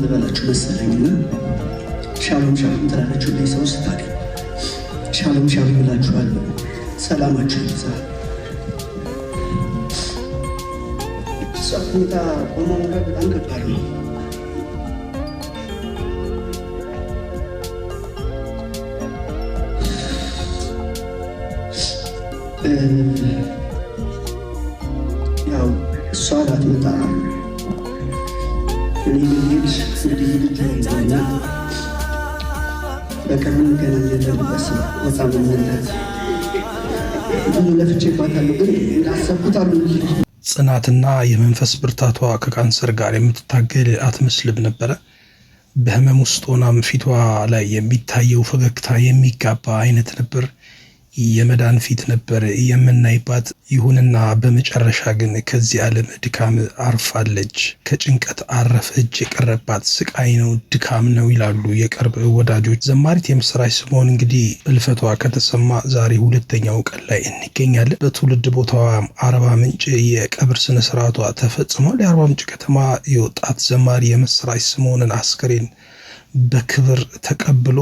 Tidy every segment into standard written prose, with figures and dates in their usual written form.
ልበላችሁ መሰለኝና ሻሎም ሻሎም ትላለች ሁሌ ሰው ስታገኝ። ሻሎም ሻሎም እላችኋለሁ፣ ሰላማችሁ ይብዛ። እሷ ሁኔታ በመውረድ በጣም ከባድ ነው። ያው እሷ ላትመጣ እኔ ብሄድ እንግዲህ ልጅ ሆና በቅርቡ እንገናኛለን። በጣም መመለት ብዙ ለፍቼባታለሁ፣ ግን እንዳሰብኩት አሉ። ጽናትና የመንፈስ ብርታቷ ከካንሰር ጋር የምትታገል አትመስልም ነበረ። በህመም ውስጥ ሆናም ፊቷ ላይ የሚታየው ፈገግታ የሚጋባ አይነት ነበር። የመዳን ፊት ነበር የምናይባት። ይሁንና በመጨረሻ ግን ከዚህ ዓለም ድካም አርፋለች። ከጭንቀት አረፈች። የቀረባት ስቃይ ነው፣ ድካም ነው ይላሉ የቅርብ ወዳጆች። ዘማሪት የምስራች ስምኦን እንግዲህ እልፈቷ ከተሰማ ዛሬ ሁለተኛው ቀን ላይ እንገኛለን። በትውልድ ቦታዋ አርባ ምንጭ የቀብር ስነስርዓቷ ተፈጽሟል። የአርባ ምንጭ ከተማ የወጣት ዘማሪ የምስራች ስምኦንን አስከሬን በክብር ተቀብሎ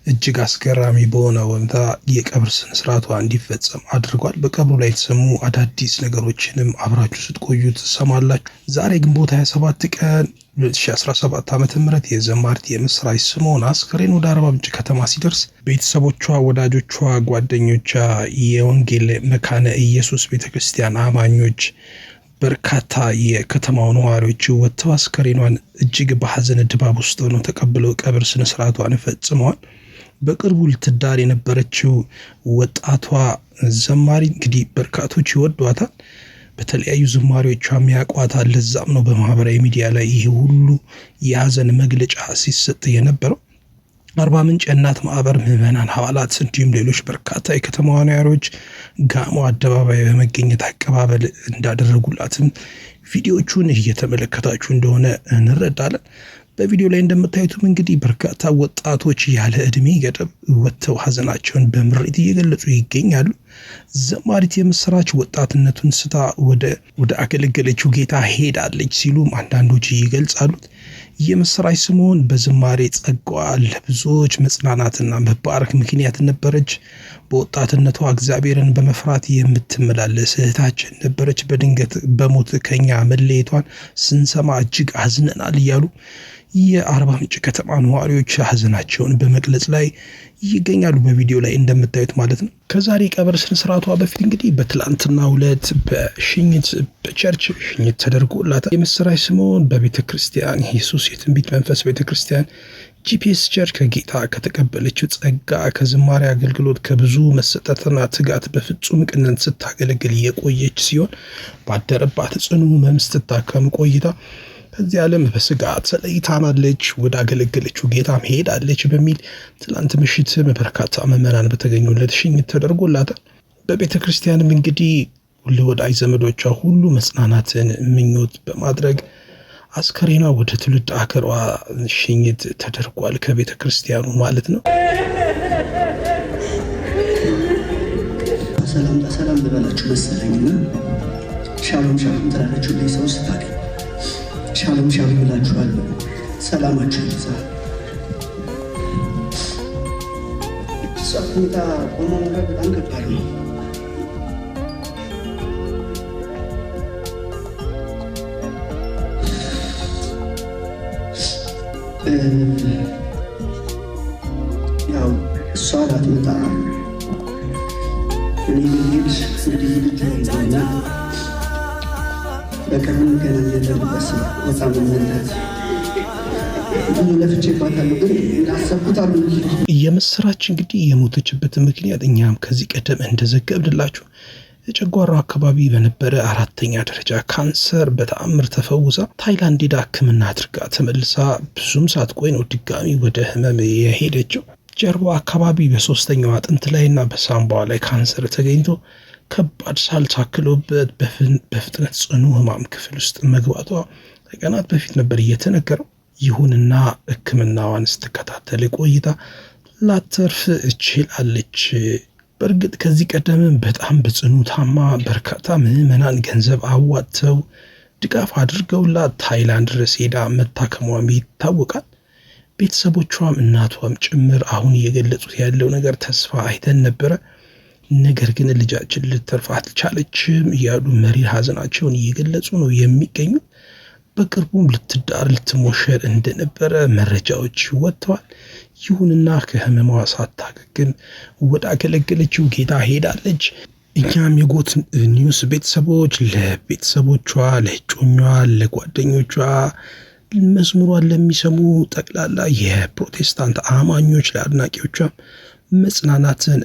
እጅግ አስገራሚ በሆነ ሁኔታ የቀብር ስነስርዓቷ እንዲፈጸም አድርጓል። በቀብሩ ላይ የተሰሙ አዳዲስ ነገሮችንም አብራችሁ ስትቆዩ ትሰማላችሁ። ዛሬ ግንቦት 27 ቀን 2017 ዓ.ም የዘማሪት የምስራች ስምኦን አስከሬን ወደ አርባ ምንጭ ከተማ ሲደርስ ቤተሰቦቿ፣ ወዳጆቿ፣ ጓደኞቿ፣ የወንጌል መካነ ኢየሱስ ቤተክርስቲያን አማኞች፣ በርካታ የከተማው ነዋሪዎች ወጥተው አስከሬኗን እጅግ በሐዘን ድባብ ውስጥ ሆነው ተቀብለው ቀብር ስነስርዓቷን ፈጽመዋል። በቅርቡ ልትዳር የነበረችው ወጣቷ ዘማሪ እንግዲህ በርካቶች ይወዷታል። በተለያዩ ዝማሬዎቿም ያውቋታል። ለዛም ነው በማህበራዊ ሚዲያ ላይ ይሄ ሁሉ የሐዘን መግለጫ ሲሰጥ የነበረው። አርባ ምንጭ የእናት ማህበር ምዕመናን አባላት እንዲሁም ሌሎች በርካታ የከተማዋ ነዋሪዎች ጋሞ አደባባይ በመገኘት አቀባበል እንዳደረጉላትም ቪዲዮቹን እየተመለከታችሁ እንደሆነ እንረዳለን። በቪዲዮ ላይ እንደምታዩትም እንግዲህ በርካታ ወጣቶች ያለ ዕድሜ ገደብ ወጥተው ሐዘናቸውን በምሬት እየገለጹ ይገኛሉ። ዘማሪት የምስራች ወጣትነቱን ስታ ወደ አገለገለችው ጌታ ሄዳለች ሲሉም አንዳንዶች ይገልጻሉ። የምስራች ስምኦን በዝማሬ ጸጋዋ ለብዙዎች መጽናናትና መባረክ ምክንያት ነበረች። በወጣትነቷ እግዚአብሔርን በመፍራት የምትመላለስ እህታችን ነበረች። በድንገት በሞት ከኛ መለየቷን ስንሰማ እጅግ አዝነናል እያሉ የአርባ ምንጭ ከተማ ነዋሪዎች ሐዘናቸውን በመግለጽ ላይ ይገኛሉ። በቪዲዮ ላይ እንደምታዩት ማለት ነው። ከዛሬ ቀብር ስነስርዓቷ በፊት እንግዲህ በትላንትናው ዕለት በሽኝት በቸርች ሽኝት ተደርጎላታል። የምስራች ስምኦን በቤተ ክርስቲያን ኢየሱስ የትንቢት መንፈስ ቤተ ክርስቲያን ጂፒኤስ ቸርች ከጌታ ከተቀበለችው ጸጋ ከዝማሬ አገልግሎት ከብዙ መሰጠትና ትጋት በፍጹም ቅንነት ስታገለግል የቆየች ሲሆን ባደረባት ጽኑ ሕመም ስትታከም ቆይታ ከዚህ ዓለም በስጋ ተለይታናለች፣ ወደ አገለገለችው ጌታ ሄዳለች በሚል ትላንት ምሽትም በርካታ ምዕመናን በተገኙለት ሽኝት ተደርጎላታል። በቤተ ክርስቲያንም እንግዲህ ለወዳጅ ዘመዶቿ ሁሉ መጽናናትን ምኞት በማድረግ አስከሬኗ ወደ ትውልድ አገሯ ሽኝት ተደርጓል። ከቤተ ክርስቲያኑ ማለት ነው። ሰላም ልበላችሁ መሰለኝና ሻሎም ሻሎም ትላለች ሁሌ ሰው ስታገኝ። ሻሎም ሻሎም እላችኋለሁ፣ ሰላማችሁ ይብዛ። እሷ ሁኔታ በመውረድ በጣም ከባድ ነው። ያው እሷ ላትመጣ እኔ ብሄድ እንግዲህ ልጅ ሆና በቅርቡ እንገናኛለን። በጣም መመለት ብዙ ለፍቼባታለሁ፣ ግን እንዳሰብኩት አሉ። የምስራች እንግዲህ የሞተችበት ምክንያት እኛም ከዚህ ቀደም እንደዘገብንላችሁ የጨጓራው አካባቢ በነበረ 4ኛ ደረጃ ካንሰር በተአምር ተፈውሳ ታይላንድ ሄዳ ሕክምና አድርጋ ተመልሳ ብዙም ሳትቆይ ነው ድጋሚ ወደ ህመም የሄደችው። ጀርባ አካባቢ በ3ኛው አጥንት ላይና በሳምባዋ ላይ ካንሰር ተገኝቶ ከባድ ሳል ታክሎበት በፍጥነት ጽኑ ህማም ክፍል ውስጥ መግባቷ ከቀናት በፊት ነበር እየተነገረው። ይሁንና ሕክምናዋን ስትከታተል ቆይታ ላተርፍ ችላለች። በእርግጥ ከዚህ ቀደም በጣም በጽኑ ታማ በርካታ ምዕመናን ገንዘብ አዋጥተው ድጋፍ አድርገውላት ታይላንድ ድረስ ሄዳ መታከሟም ይታወቃል። ቤተሰቦቿም እናቷም ጭምር አሁን እየገለጹት ያለው ነገር ተስፋ አይተን ነበረ፣ ነገር ግን ልጃችን ልትተርፍ አልቻለችም እያሉ መሪር ሀዘናቸውን እየገለጹ ነው የሚገኙት። በቅርቡም ልትዳር ልትሞሸር እንደነበረ መረጃዎች ወጥተዋል። ይሁንና ከህመሟ ሳታገግም ወደ አገለገለችው ጌታ ሄዳለች። እኛም የጎት ኒውስ ቤተሰቦች ለቤተሰቦቿ፣ ለእጮኟ፣ ለጓደኞቿ፣ መዝሙሯን ለሚሰሙ ጠቅላላ የፕሮቴስታንት አማኞች ለአድናቂዎቿ መጽናናትን